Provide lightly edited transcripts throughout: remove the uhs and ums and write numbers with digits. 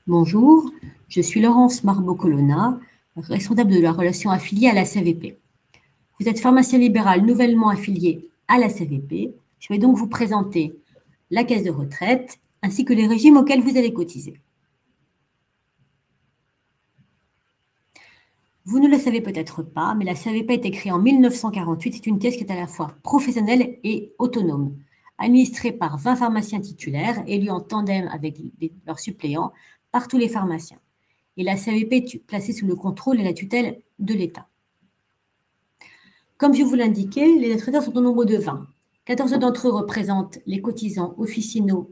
Bonjour, je suis Laurence Marbeau-Colonna, responsable de la relation affiliée à la CVP. Vous êtes pharmacien libéral nouvellement affilié à la CVP. Je vais donc vous présenter la caisse de retraite ainsi que les régimes auxquels vous allez cotiser. Vous ne le savez peut-être pas, mais la CVP a été créée en 1948. C'est une caisse qui est à la fois professionnelle et autonome, administrée par 20 pharmaciens titulaires, élus en tandem avec leurs suppléants par tous les pharmaciens. Et la CVP est placée sous le contrôle et la tutelle de l'État. Comme je vous l'indiquais, les traiteurs sont au nombre de 20. 14 d'entre eux représentent les cotisants officinaux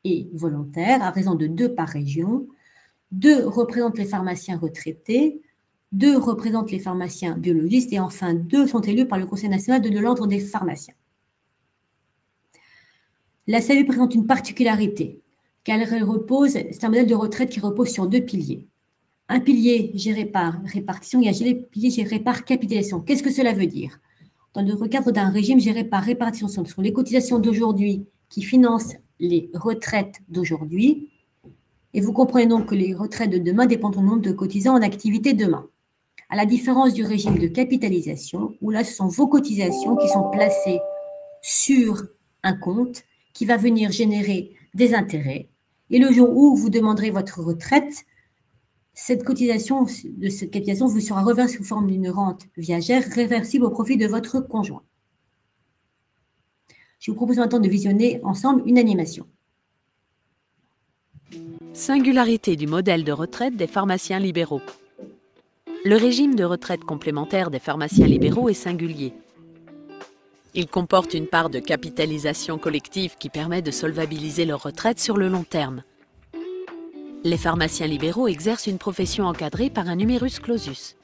et volontaires, à raison de 2 par région. 2 représentent les pharmaciens retraités, 2 représentent les pharmaciens biologistes et enfin 2 sont élus par le Conseil national de l'ordre des pharmaciens. La CVP présente une particularité, car elle repose, c'est un modèle de retraite qui repose sur 2 piliers. Un pilier géré par répartition et un pilier géré par capitalisation. Qu'est-ce que cela veut dire? Dans le cadre d'un régime géré par répartition, ce sont les cotisations d'aujourd'hui qui financent les retraites d'aujourd'hui. Et vous comprenez donc que les retraites de demain dépendent du nombre de cotisants en activité demain. À la différence du régime de capitalisation, où là, ce sont vos cotisations qui sont placées sur un compte qui va venir générer des intérêts. Et le jour où vous demanderez votre retraite, cette cotisation vous sera reversée sous forme d'une rente viagère réversible au profit de votre conjoint. Je vous propose maintenant de visionner ensemble une animation. Singularité du modèle de retraite des pharmaciens libéraux. Le régime de retraite complémentaire des pharmaciens libéraux est singulier. Il comporte une part de capitalisation collective qui permet de solvabiliser leur retraite sur le long terme. Les pharmaciens libéraux exercent une profession encadrée par un numerus clausus.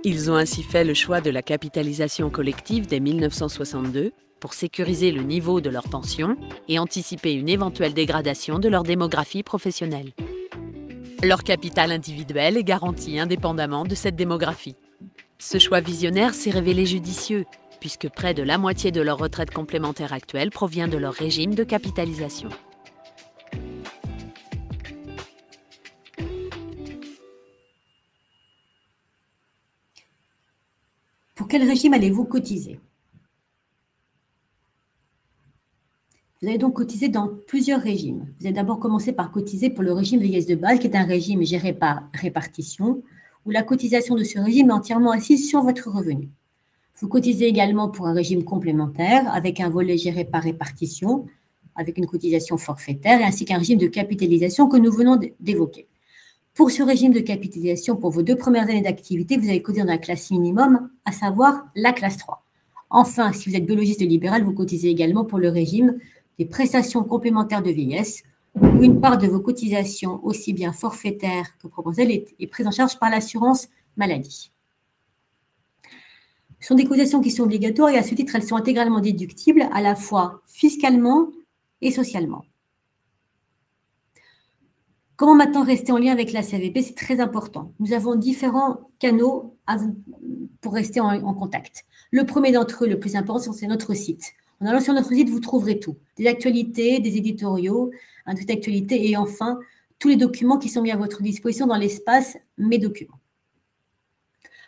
Ils ont ainsi fait le choix de la capitalisation collective dès 1962 pour sécuriser le niveau de leur pension et anticiper une éventuelle dégradation de leur démographie professionnelle. Leur capital individuel est garanti indépendamment de cette démographie. Ce choix visionnaire s'est révélé judicieux, puisque près de la moitié de leur retraite complémentaire actuelle provient de leur régime de capitalisation. Pour quel régime allez-vous cotiser? Vous allez donc cotiser dans plusieurs régimes. Vous allez d'abord commencer par cotiser pour le régime vieillesse de base, qui est un régime géré par répartition, où la cotisation de ce régime est entièrement assise sur votre revenu. Vous cotisez également pour un régime complémentaire, avec un volet géré par répartition, avec une cotisation forfaitaire, ainsi qu'un régime de capitalisation que nous venons d'évoquer. Pour ce régime de capitalisation, pour vos 2 premières années d'activité, vous allez cotiser dans la classe minimum, à savoir la classe 3. Enfin, si vous êtes biologiste libéral, vous cotisez également pour le régime des prestations complémentaires de vieillesse, où une part de vos cotisations, aussi bien forfaitaires que proportionnelles, est prise en charge par l'assurance maladie. Ce sont des cotisations qui sont obligatoires et à ce titre, elles sont intégralement déductibles à la fois fiscalement et socialement. Comment maintenant rester en lien avec la CVP? C'est très important. Nous avons différents canaux pour rester en contact. Le premier d'entre eux, le plus important, c'est notre site. En allant sur notre site, vous trouverez tout. Des actualités, des éditoriaux, un dossier d'actualité et enfin, tous les documents qui sont mis à votre disposition dans l'espace « Mes documents ».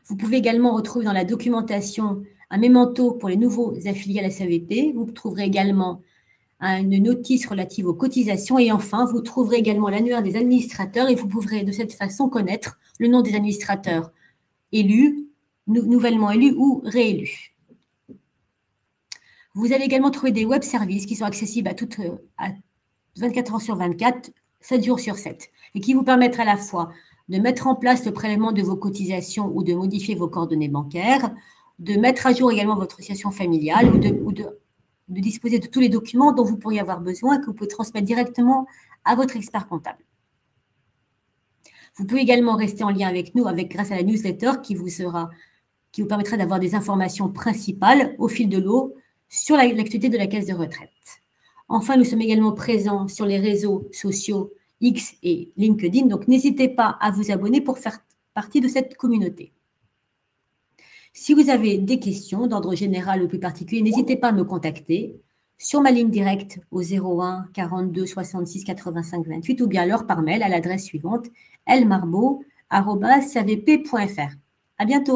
Vous pouvez également retrouver dans la documentation un mémento pour les nouveaux affiliés à la CVP. Vous trouverez également une notice relative aux cotisations et enfin, vous trouverez également l'annuaire des administrateurs et vous pourrez de cette façon connaître le nom des administrateurs élus, nouvellement élus ou réélus. Vous allez également trouver des web services qui sont accessibles à 24 heures sur 24, 7 jours sur 7 et qui vous permettent à la fois de mettre en place le prélèvement de vos cotisations ou de modifier vos coordonnées bancaires, de mettre à jour également votre situation familiale ou de disposer de tous les documents dont vous pourriez avoir besoin et que vous pouvez transmettre directement à votre expert comptable. Vous pouvez également rester en lien avec nous grâce à la newsletter qui vous permettra d'avoir des informations principales au fil de l'eau sur l'actualité de la caisse de retraite. Enfin, nous sommes également présents sur les réseaux sociaux X et LinkedIn, donc n'hésitez pas à vous abonner pour faire partie de cette communauté. Si vous avez des questions d'ordre général ou plus particulier, n'hésitez pas à me contacter. sur ma ligne directe au 01 42 66 85 28 ou bien alors par mail à l'adresse suivante elmarbeau@cvp.fr. À bientôt.